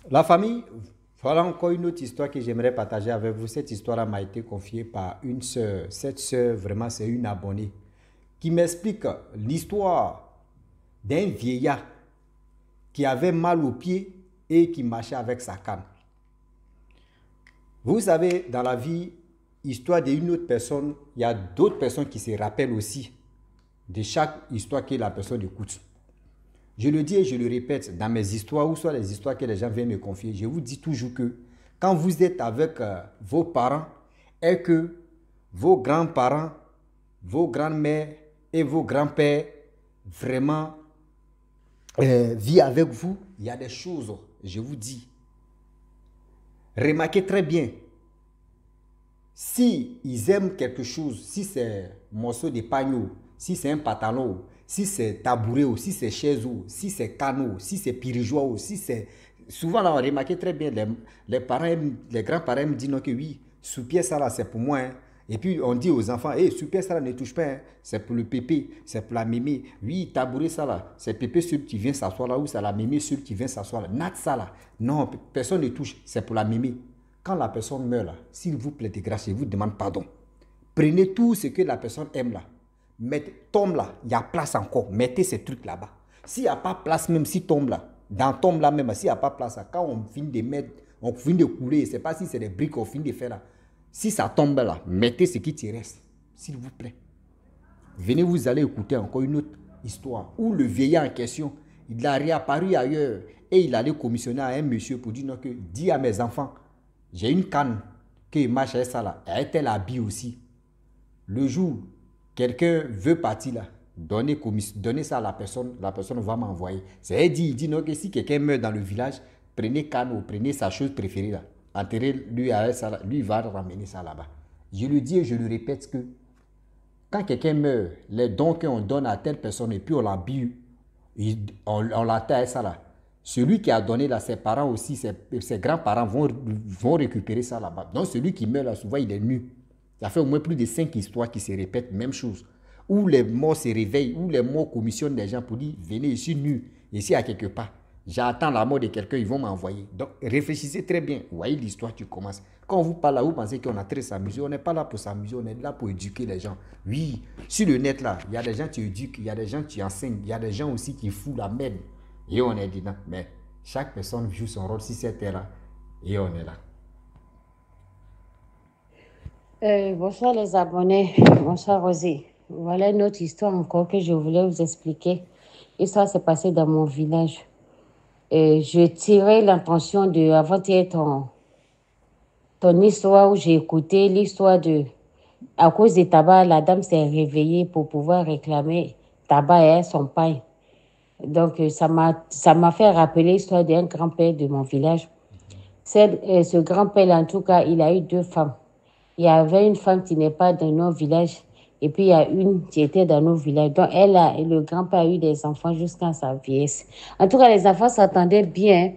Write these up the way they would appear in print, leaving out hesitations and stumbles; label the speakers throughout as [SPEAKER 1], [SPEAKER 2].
[SPEAKER 1] La famille, voilà encore une autre histoire que j'aimerais partager avec vous. Cette histoire m'a été confiée par une sœur. Cette sœur, vraiment, c'est une abonnée qui m'explique l'histoire d'un vieillard qui avait mal aux pieds et qui marchait avec sa canne. Vous savez, dans la vie, histoire d'une autre personne, il y a d'autres personnes qui se rappellent aussi de chaque histoire que la personne écoute. Je le dis et je le répète, dans mes histoires ou soit les histoires que les gens viennent me confier, je vous dis toujours que quand vous êtes avec vos parents et que vos grands-parents, vos grands-mères et vos grands-pères vraiment vivent avec vous, il y a des choses, je vous dis. Remarquez très bien, si ils aiment quelque chose, si c'est un morceau de pagne, si c'est un pantalon, si c'est tabouret, si c'est chaise, si c'est canot, si c'est pirigeois, si c'est... Souvent, là, on remarque très bien, les parents, les grands-parents me disent non, que oui, sous-pied, ça là, c'est pour moi. Hein. Et puis, on dit aux enfants, hey, sous-pied, ça là, ne touche pas. Hein. C'est pour le pépé, c'est pour la mémé. Oui, tabouret, ça là, c'est pépé celui qui vient s'asseoir là, ou c'est la mémé celui qui vient s'asseoir là. Nat, ça là. Non, personne ne touche, c'est pour la mémé. Quand la personne meurt là, s'il vous plaît de grâce, je vous demande pardon. Prenez tout ce que la personne aime là. Tombe là, il y a place encore. Mettez ces trucs là-bas. S'il n'y a pas place, même si tombe là, dans tombe là même, s'il n'y a pas place là, quand on finit de mettre, on finit de couler, je ne sais pas si c'est des briques qu'on finit de faire là. Si ça tombe là, mettez ce qui te reste, s'il vous plaît. Venez, vous allez écouter encore une autre histoire où le vieillard en question, il a réapparu ailleurs et il allait commissionner à un monsieur pour dire non, que dis à mes enfants, j'ai une canne qui marche avec ça là, elle habille aussi. Le jour, quelqu'un veut partir là, donnez ça à la personne va m'envoyer. C'est elle dit, il dit non, que si quelqu'un meurt dans le village, prenez canne ou prenez sa chose préférée là, enterrez-lui avec ça là, lui va ramener ça là-bas. Je le dis et je le répète que quand quelqu'un meurt, les dons qu'on donne à telle personne et puis on l'habille, on l'attache ça là. Celui qui a donné là, ses parents aussi, ses grands-parents vont récupérer ça là-bas. Donc celui qui meurt là, souvent il est nu. Ça fait au moins plus de 5 histoires qui se répètent, même chose. Où les morts se réveillent, où les morts commissionnent des gens pour dire, venez ici nu, ici à quelque part. J'attends la mort de quelqu'un, ils vont m'envoyer. Donc réfléchissez très bien. Vous voyez l'histoire qui commence. Quand on vous parle là, vous pensez qu'on a très s'amuser. On n'est pas là pour s'amuser, on est là pour éduquer les gens. Oui, sur le net là, il y a des gens qui éduquent, il y a des gens qui enseignent, il y a des gens aussi qui foutent la merde. Et on est dedans. Mais chaque personne joue son rôle sur cette terre-là. Et on est là.
[SPEAKER 2] Bonsoir les abonnés, bonsoir Rosé. Voilà une autre histoire encore que je voulais vous expliquer. Et ça s'est passé dans mon village. Je tirais l'intention de, avant de ton histoire où j'ai écouté l'histoire de, à cause des tabac, la dame s'est réveillée pour pouvoir réclamer tabac et son pain. Donc ça m'a fait rappeler l'histoire d'un grand-père de mon village. Ce grand-père, en tout cas, il a eu deux femmes. Il y avait une femme qui n'est pas dans nos villages et puis il y a une qui était dans nos villages. Donc le grand-père a eu des enfants jusqu'à sa vieillesse. En tout cas, les enfants s'entendaient bien,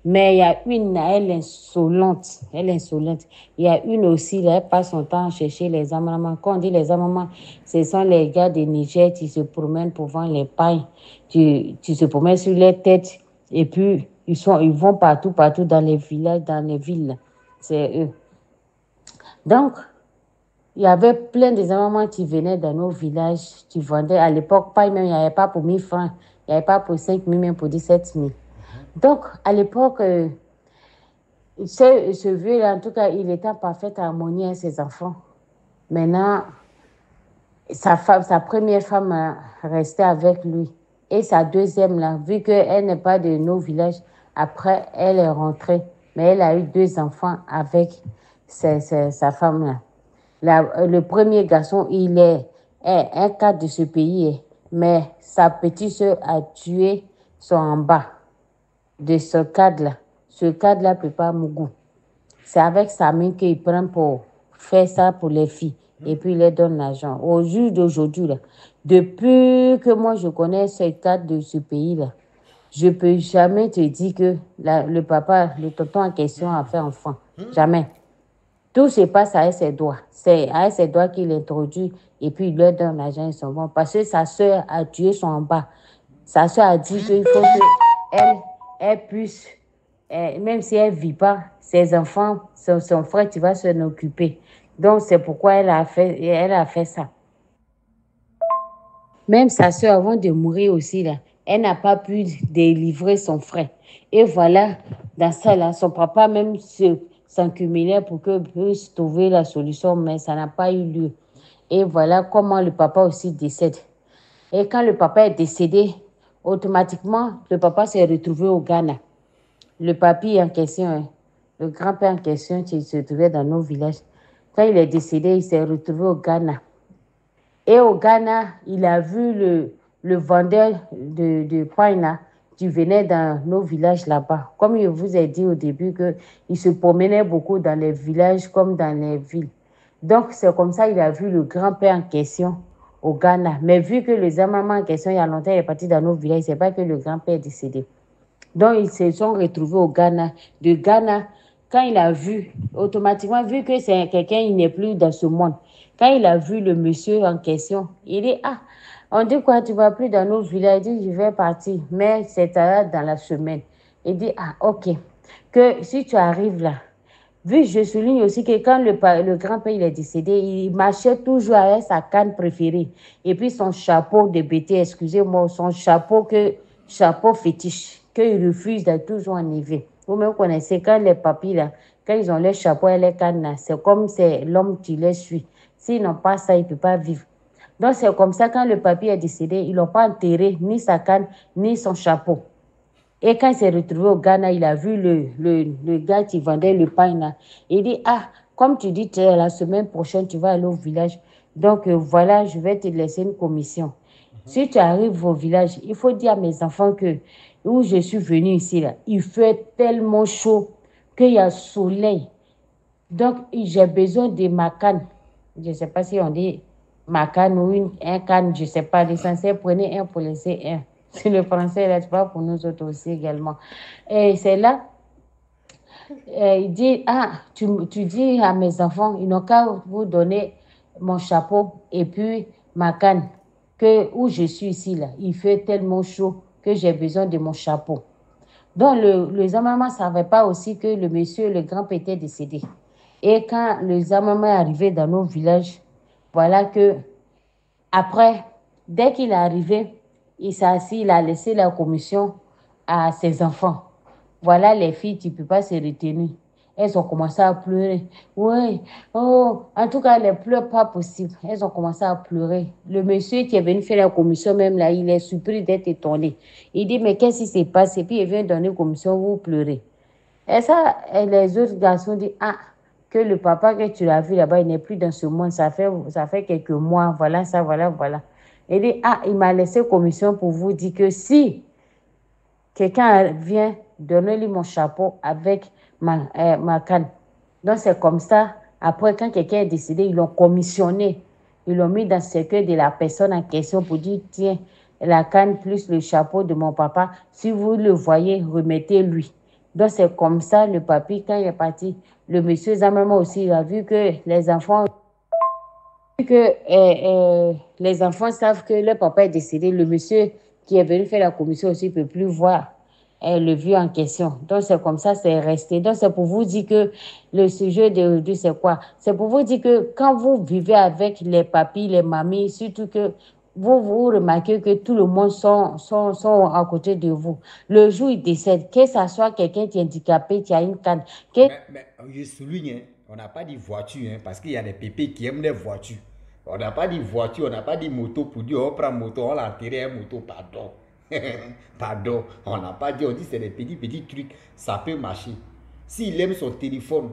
[SPEAKER 2] mais il y a une, elle insolente, elle est insolente. Il y a une aussi, là, elle passe son temps à chercher les amamans. Quand on dit les amamans, ce sont les gars de Niger qui se promènent pour vendre les pailles. Tu se promènes sur les têtes et puis ils vont partout, partout dans les villages, dans les villes. C'est eux. Donc, il y avait plein de mamans qui venaient dans nos villages, qui vendaient à l'époque, pas même, il n'y avait pas pour 1000 francs, il n'y avait pas pour 5 000, même pour 17 000. Donc, à l'époque, ce vieux-là, en tout cas, il était en parfaite harmonie avec ses enfants. Maintenant, sa première femme restait avec lui. Et sa deuxième, là, vu qu'elle n'est pas de nos villages, après, elle est rentrée. Mais elle a eu deux enfants avec sa femme-là. Le premier garçon, est un cadre de ce pays, mais sa petite soeur a tué son en bas de ce cadre-là. Ce cadre-là ne peut pas Mougou. C'est avec sa main qu'il prend pour faire ça pour les filles. Et puis il leur donne l'argent. Au jour d'aujourd'hui, là, depuis que moi je connais ce cadre de ce pays-là, je ne peux jamais te dire que le papa, le tonton en question a fait enfant. Jamais. Tout se passe avec ses doigts. C'est avec ses doigts qu'il introduit et puis il leur donne l'argent, ils sont bons. Parce que sa soeur a tué son en bas. Sa soeur a dit qu'il faut qu'elle elle puisse même si elle ne vit pas, ses enfants, son frère, tu vas s'en occuper. Donc, c'est pourquoi elle a fait ça. Même sa soeur, avant de mourir aussi, là, elle n'a pas pu délivrer son frère. Et voilà, dans ça, là, son papa même s'encumulait pour que puisse trouver la solution, mais ça n'a pas eu lieu. Et voilà comment le papa aussi décède. Et quand le papa est décédé, automatiquement, le papa s'est retrouvé au Ghana. Le papy en question, hein, le grand-père en question, qui se trouvait dans nos villages, quand il est décédé, il s'est retrouvé au Ghana. Et au Ghana, il a vu le vendeur de pain là, qui venait dans nos villages là-bas. Comme je vous ai dit au début, qu'il se promenait beaucoup dans les villages comme dans les villes. Donc, c'est comme ça qu'il a vu le grand-père en question au Ghana. Mais vu que le maman en question, il y a longtemps, il est parti dans nos villages, c'est pas que le grand-père est décédé. Donc, ils se sont retrouvés au Ghana. De Ghana, quand il a vu, automatiquement, vu que c'est quelqu'un, il n'est plus dans ce monde. Quand il a vu le monsieur en question, il dit, ah, on dit quoi, tu vas plus dans nos villages? Il dit, je vais partir, mais c'est dans la semaine. Il dit, ah, ok, que si tu arrives là, vu, je souligne aussi que quand le grand-père il est décédé, il marchait toujours avec sa canne préférée. Et puis son chapeau de bêté, excusez-moi, son chapeau fétiche, qu'il refuse d'être toujours enlevé. Vous-même connaissez, quand les papis, là, quand ils ont les chapeaux et les cannes, là, c'est comme c'est l'homme qui les suit. S'ils n'ont pas ça, ils ne peuvent pas vivre. Donc c'est comme ça, quand le papy est décédé, ils n'ont pas enterré ni sa canne, ni son chapeau. Et quand il s'est retrouvé au Ghana, il a vu le gars qui vendait le pain là. Il dit, ah, comme tu dis, la semaine prochaine, tu vas aller au village. Donc, voilà, je vais te laisser une commission. Si tu arrives au village, il faut dire à mes enfants que où je suis venue ici, là, il fait tellement chaud qu'il y a soleil. Donc, j'ai besoin de ma canne. Je ne sais pas si on dit ma canne ou un canne, je ne sais pas. L'essentiel, prenez un pour laisser un. C'est le français, là, c'est pas pour nous autres aussi également. Et c'est là, il dit, ah, tu dis à mes enfants, ils n'ont qu'à vous donner mon chapeau et puis ma canne, que où je suis ici, là, il fait tellement chaud que j'ai besoin de mon chapeau. Donc, le Zamama ne savait pas aussi que le monsieur, le grand-père était décédé. Et quand le Zamama est arrivé dans nos villages, voilà que, après, dès qu'il est arrivé, il s'est assis, il a laissé la commission à ses enfants. Voilà les filles qui ne peuvent pas se retenir. Elles ont commencé à pleurer. Oui, oh, en tout cas, les pleurs pas possible. Elles ont commencé à pleurer. Le monsieur qui est venu faire la commission, même là, il est surpris d'être étonné. Il dit, mais qu'est-ce qui s'est passé? Puis il vient donner une commission, vous pleurez. Et ça, et les autres garçons disent, ah, que le papa que tu l'as vu là-bas, il n'est plus dans ce monde. Ça fait quelques mois. Voilà, ça, voilà, voilà. Il dit, ah, il m'a laissé commission pour vous dire que si quelqu'un vient, donnez-lui mon chapeau avec ma canne. Donc, c'est comme ça. Après, quand quelqu'un est décédé, ils l'ont commissionné. Ils l'ont mis dans le cercueil de la personne en question pour dire, tiens, la canne plus le chapeau de mon papa, si vous le voyez, remettez-lui. Donc, c'est comme ça, le papy, quand il est parti, le monsieur Zamama aussi, il a vu que les enfants savent que le papa est décédé. Le monsieur qui est venu faire la commission aussi ne peut plus voir le vieux en question. Donc, c'est comme ça, c'est resté. Donc, c'est pour vous dire que le sujet de c'est quoi? C'est pour vous dire que quand vous vivez avec les papis, les mamies, surtout que vous remarquez que tout le monde sont à côté de vous. Le jour où il décède, que ce soit quelqu'un qui est handicapé, qui a une canne.
[SPEAKER 1] Mais je souligne, hein, on n'a pas dit voiture, hein, parce qu'il y a des pépés qui aiment les voitures. On n'a pas dit voiture, on n'a pas dit moto pour dire on prend moto, on l'enterre un moto, pardon. Pardon, on n'a pas dit, on dit c'est des petits trucs, ça peut marcher. S'il aime son téléphone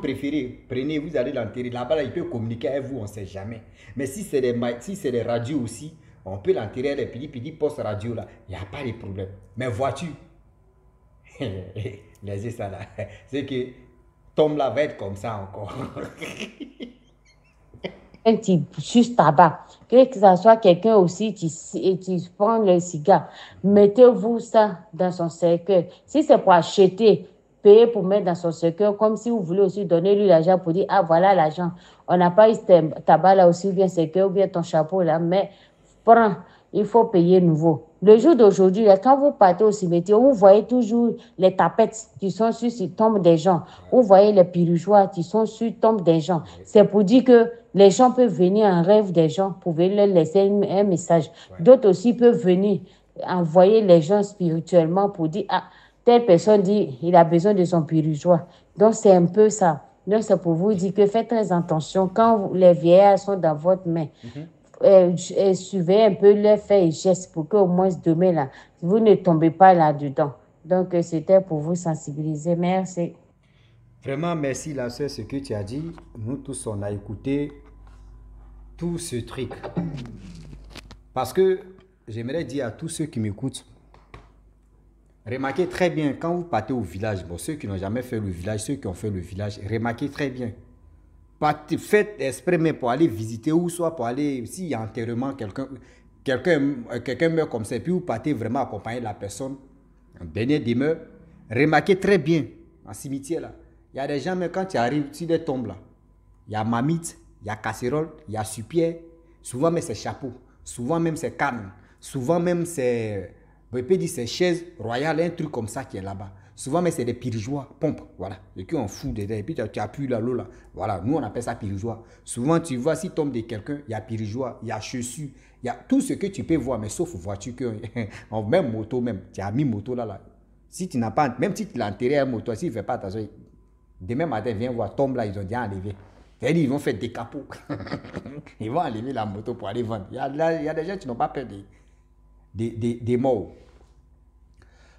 [SPEAKER 1] préféré, prenez, vous allez l'enterrer. Là-bas, il peut communiquer avec vous, on ne sait jamais. Mais si c'est des radios aussi, on peut l'enterrer, les petits postes radio là, il n'y a pas de problème. Mais voiture, laissez ça là, c'est que Tom là va être comme ça encore.
[SPEAKER 2] Qui suce tabac, que ce soit quelqu'un aussi qui prend le cigare, mettez-vous ça dans son cercueil. Si c'est pour acheter, payez pour mettre dans son cercueil, comme si vous voulez aussi donner lui l'argent pour dire, ah voilà l'argent. On n'a pas eu ce tabac là aussi, ou bien cercueil, ou bien ton chapeau là, mais prends, il faut payer nouveau. Le jour d'aujourd'hui, quand vous partez au cimetière, vous voyez toujours les tapettes qui sont sur les tombes des gens. Vous voyez les pirougeois qui sont sur les tombes des gens. C'est pour dire que les gens peuvent venir en rêve des gens, pour leur laisser un message. D'autres aussi peuvent venir envoyer les gens spirituellement pour dire, ah, telle personne dit, il a besoin de son pirougeois. Donc, c'est un peu ça. Donc, c'est pour vous dire que faites très attention quand les vieillards sont dans votre main. Suivez un peu leurs faits et gestes pour qu'au moins demain, là, vous ne tombez pas là-dedans. Donc, c'était pour vous sensibiliser. Merci.
[SPEAKER 1] Vraiment, merci la sœur, ce que tu as dit. Nous tous, on a écouté tout ce truc. Parce que j'aimerais dire à tous ceux qui m'écoutent, remarquez très bien, quand vous partez au village, bon, ceux qui n'ont jamais fait le village, ceux qui ont fait le village, remarquez très bien. Faites exprès mais pour aller visiter ou soit pour aller, s'il y a enterrement, quelqu'un meurt comme ça, et puis vous partez vraiment accompagner la personne, en dernière demeure, remarquez très bien, en cimetière là, il y a des gens, mais quand tu arrives sur des tombes là, il y a mamite, il y a casserole, il y a supière, souvent même c'est chapeau, souvent même c'est canne, souvent même c'est, on peut dire c'est chaise royale, un truc comme ça qui est là-bas. Souvent, mais c'est des pirigeois, pompes, voilà. Et puis on fout dedans, et puis tu appuies là, l'eau là. Voilà, nous on appelle ça pirigeois. Souvent, tu vois, si tombe de quelqu'un, il y a pirigeois, il y a chaussures, il y a tout ce que tu peux voir, mais sauf voiture, même moto, même. Tu as mis moto là, là. Si tu n'as pas, même si tu l'as enterré à moto, s'il ne fait pas attention, demain matin, viens voir, tombe là, ils ont déjà enlevé. C'est-à-dire, ils vont faire des capots. Ils vont enlever la moto pour aller vendre. Il y a des gens qui n'ont pas peur des morts.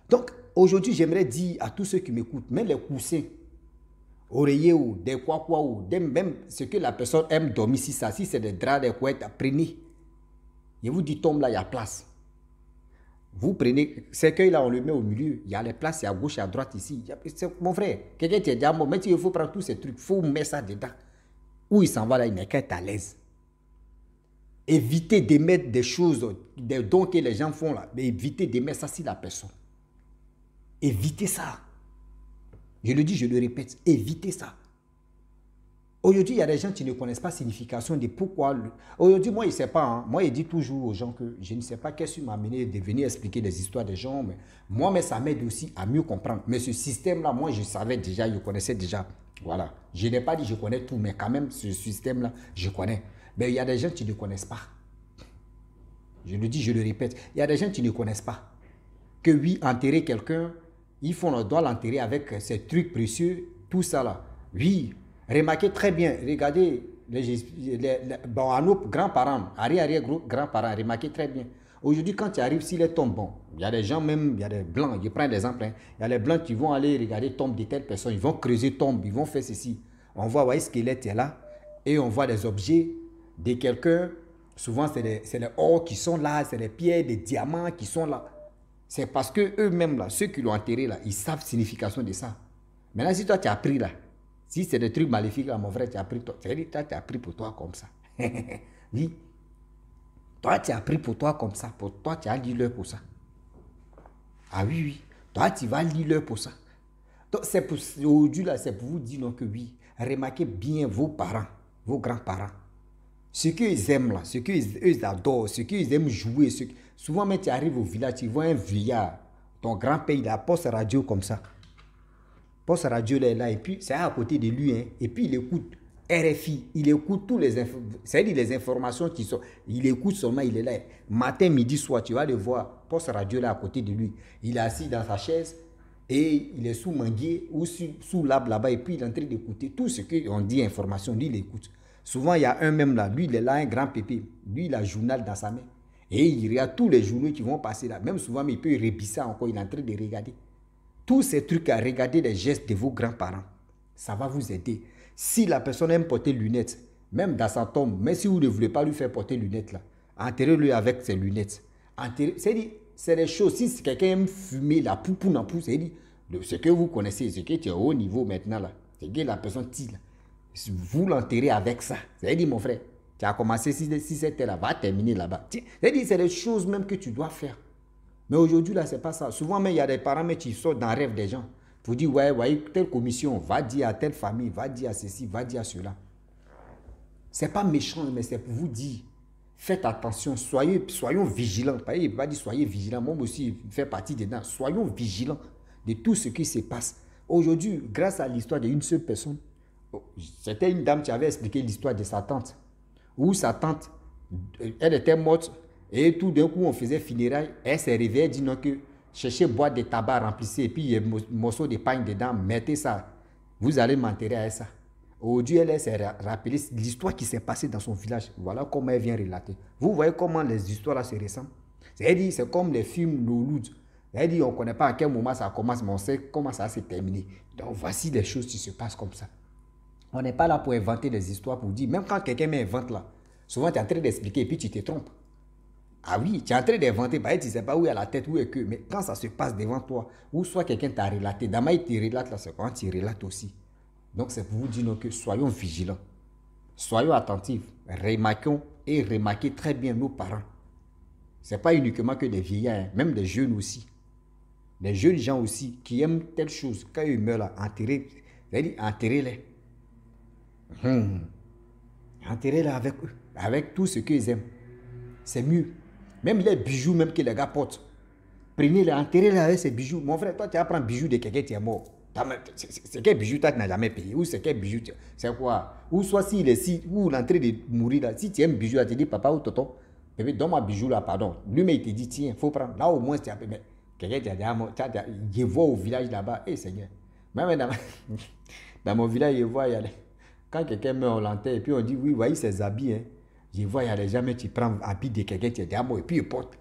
[SPEAKER 1] Donc, aujourd'hui, j'aimerais dire à tous ceux qui m'écoutent, même les coussins, oreillers ou des quoi ou même ce que la personne aime dormir, si c'est des draps, des couettes, prenez. Je vous dis, tombe là, il y a place. Vous prenez, cercueil là, on le met au milieu. Il y a les places, il y a à gauche, à droite ici. Mon frère, quelqu'un qui est déjà mort, mais il faut prendre tous ces trucs, il faut mettre ça dedans. Où il s'en va là, il n'est qu'à être à l'aise. Évitez de mettre des choses, des dons que les gens font là, mais évitez de mettre ça sur la personne. Évitez ça. Je le dis, je le répète, évitez ça. Aujourd'hui, il y a des gens qui ne connaissent pas la signification de pourquoi. Aujourd'hui, moi, je ne sais pas. Hein. Moi, je dis toujours aux gens que je ne sais pas qu'est-ce qui m'a amené de venir expliquer des histoires des gens. Mais moi, mais ça m'aide aussi à mieux comprendre. Mais ce système-là, moi, je savais déjà, je connaissais déjà. Voilà. Je n'ai pas dit je connais tout, mais quand même, ce système-là, je connais. Mais il y a des gens qui ne connaissent pas. Je le dis, je le répète. Il y a des gens qui ne connaissent pas. Que oui, enterrer quelqu'un, on doit l'enterrer avec ces trucs précieux, tout ça là. Oui, remarquez très bien, regardez bon, à nos grands-parents, arrière-grands-parents, remarquez très bien. Aujourd'hui, quand tu arrives sur les tombes, bon, il y a des gens même, il y a des blancs, je prends des exemples, hein, il y a les blancs qui vont aller regarder tombe de telle personne, ils vont creuser tombe, ils vont faire ceci. On voit, voyez, squelette est là, et on voit des objets de quelqu'un, souvent c'est les or qui sont là, c'est les pierres, des diamants qui sont là. C'est parce que eux-mêmes, là, ceux qui l'ont enterré, là, ils savent la signification de ça. Maintenant, si toi, tu as pris, là, si c'est des trucs maléfiques, là, mon frère, tu as pris, toi, tu as pris pour toi comme ça. Oui. Toi, tu as pris pour toi comme ça. Pour toi, tu as lu l'heure pour ça. Ah oui, oui. Toi, tu vas lire l'heure pour ça. Donc, c'est pour, aujourd'hui, là, c'est pour vous dire donc, que oui, remarquez bien vos parents, vos grands-parents. Ce qu'ils aiment là, ce qu'ils adorent, ce qu'ils aiment jouer. Souvent, même tu arrives au village, tu vois un vieillard, ton grand-père, il a poste radio comme ça. Poste radio là, et puis c'est à côté de lui, hein, et puis il écoute RFI, il écoute tous les c'est-à-dire les informations qui sont, il écoute seulement, il est là. Matin, midi, soir, tu vas le voir, poste radio là à côté de lui. Il est assis dans sa chaise, et il est sous manguier ou sous l'arbre là-bas, et puis il est en train d'écouter tout ce qu'on dit, information, lui il écoute. Souvent, il y a un même là, lui, il est là, un grand pépé. Lui, il a un journal dans sa main. Et il regarde tous les journaux qui vont passer là. Même souvent, il peut rebisser encore, il est en train de regarder. Tous ces trucs à regarder les gestes de vos grands-parents, ça va vous aider. Si la personne aime porter lunettes, même dans sa tombe, même si vous ne voulez pas lui faire porter lunettes là, enterrez-le avec ses lunettes. C'est des choses, si quelqu'un aime fumer la poupou, c'est ce que vous connaissez, ce qui est au haut niveau maintenant là, c'est que la personne tire là. Vous l'enterrez avec ça. C'est-à-dire, mon frère, tu as commencé si c'était là, va terminer là-bas. C'est-à-dire, c'est des choses même que tu dois faire. Mais aujourd'hui, là, c'est pas ça. Souvent, même, il y a des parents qui sortent dans le rêve des gens. Pour dire, ouais, telle commission, va dire à telle famille, va dire à ceci, va dire à cela. C'est pas méchant, mais c'est pour vous dire. Faites attention, soyons vigilants. Il ne peut pas dire soyez vigilants, moi aussi, je fais partie dedans. Soyons vigilants de tout ce qui se passe. Aujourd'hui, grâce à l'histoire d'une seule personne, c'était une dame qui avait expliqué l'histoire de sa tante. Où sa tante, elle était morte, et tout d'un coup, on faisait funérailles. Elle s'est réveillée, elle dit non, que cherchez boîte de tabac, remplissez, et puis il y a un morceau de pain dedans, mettez ça. Vous allez m'enterrer avec ça. Aujourd'hui, elle s'est rappelé l'histoire qui s'est passée dans son village. Voilà comment elle vient relater. Vous voyez comment les histoires là se ressemblent. C'est comme les films Nollywood. Elle dit on ne connaît pas à quel moment ça commence, mais on sait comment ça s'est terminé. Donc voici des choses qui se passent comme ça. On n'est pas là pour inventer des histoires, pour dire, même quand quelqu'un m'invente là, souvent tu es en train d'expliquer et puis tu te trompes. Ah oui, tu es en train d'inventer, bah, tu ne sais pas où est la tête, où est que, mais quand ça se passe devant toi, ou soit quelqu'un t'a relaté, d'abord il te relate là, c'est quand tu relates aussi. Donc c'est pour vous dire que soyons vigilants, soyons attentifs, remarquons et remarquez très bien nos parents. Ce n'est pas uniquement que des vieillards, hein, même des jeunes aussi. Des jeunes gens aussi qui aiment telle chose, quand ils meurent là, enterrez-les. Enterrez-les avec eux, avec tout ce qu'ils aiment. C'est mieux. Même les bijoux même que les gars portent. Prenez-les, enterrez-les avec ces bijoux. Mon frère, toi tu vas prendre bijoux de quelqu'un qui est mort. C'est quel bijou toi tu n'as jamais payé? Ou c'est quel bijou? C'est quoi? Ou soit s'il est si, ou l'entrée de mourir là, si tu aimes bijou, là, tu dis papa ou tonton, bébé, donne-moi bijou là, pardon. Lui-même il te dit tiens, il faut prendre. Là au moins tu as payé. Quelqu'un qui a dit, je vois au village là-bas, hé Seigneur. Même dans mon village, je vois, il y a quand quelqu'un meurt, on l'enterre et puis on dit oui, voyez ses habits, hein. Je vois, il y a des gens, mais tu prends habit de quelqu'un qui est déjà mort et puis il porte.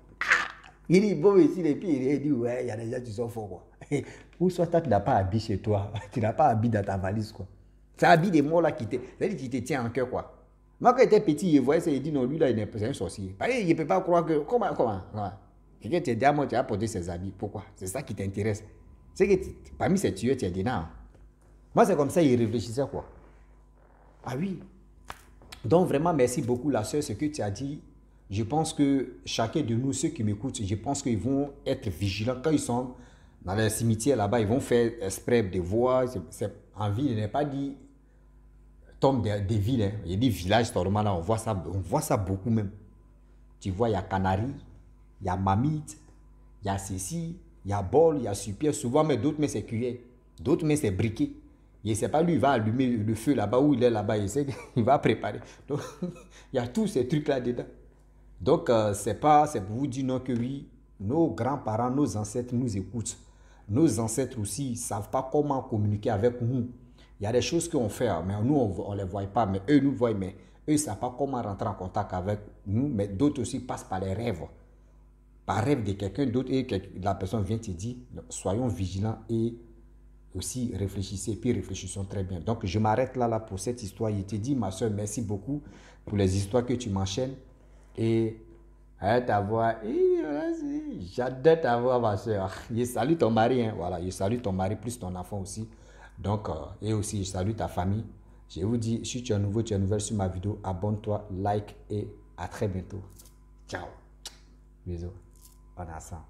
[SPEAKER 1] Il dit bon ici, et puis il dit ouais, il y a des gens qui sont forts quoi. Ou soit toi, tu n'as pas habit chez toi, tu n'as pas habit dans ta valise quoi. C'est habit des morts là qui te tient en cœur quoi. Moi quand j'étais petit, je voyais ça, il dit non, lui là, il est un sorcier. Il ne peut pas croire que, comment. Quelqu'un qui est déjà mort, tu as porté ses habits, pourquoi? C'est ça qui t'intéresse. C'est que parmi ces tueurs, tu es dedans. Moi c'est comme ça, il réfléchissait quoi. Ah oui. Donc vraiment, merci beaucoup la soeur, ce que tu as dit. Je pense que chacun de nous, ceux qui m'écoutent, je pense qu'ils vont être vigilants quand ils sont dans les cimetières là-bas. Ils vont faire exprès de voir. En ville, il n'est pas dit tombe des villes. Hein. Il y a des villages, normalement, là, on voit ça beaucoup même. Tu vois, il y a Canari, il y a Mamite, il y a Cécile, il y a Bol, il y a Super. Souvent, mais d'autres, mais c'est cuillère. D'autres, mais c'est briquet. Et c'est pas lui, il va allumer le feu là-bas où il est là-bas, il va préparer. Donc, il y a tous ces trucs là-dedans. Donc, c'est pour vous dire non que oui, nos grands-parents, nos ancêtres nous écoutent. Nos ancêtres aussi ne savent pas comment communiquer avec nous. Il y a des choses qu'on fait, mais nous, on ne les voit pas, mais eux nous voient, mais eux ne savent pas comment rentrer en contact avec nous, mais d'autres aussi passent par les rêves. Par rêve de quelqu'un d'autre, et la personne vient te dire, soyons vigilants et aussi réfléchissez, puis réfléchissons très bien. Donc, je m'arrête là pour cette histoire. Je te dis, ma soeur, merci beaucoup pour les histoires que tu m'enchaînes. Et ta voix, j'adore ta voix, ma soeur. Je salue ton mari, hein, voilà, je salue ton mari plus ton enfant aussi. Donc, et aussi, je salue ta famille. Je vous dis, si tu es nouveau, tu es nouvelle sur ma vidéo, abonne-toi, like et à très bientôt. Ciao. Bisous. On a ça.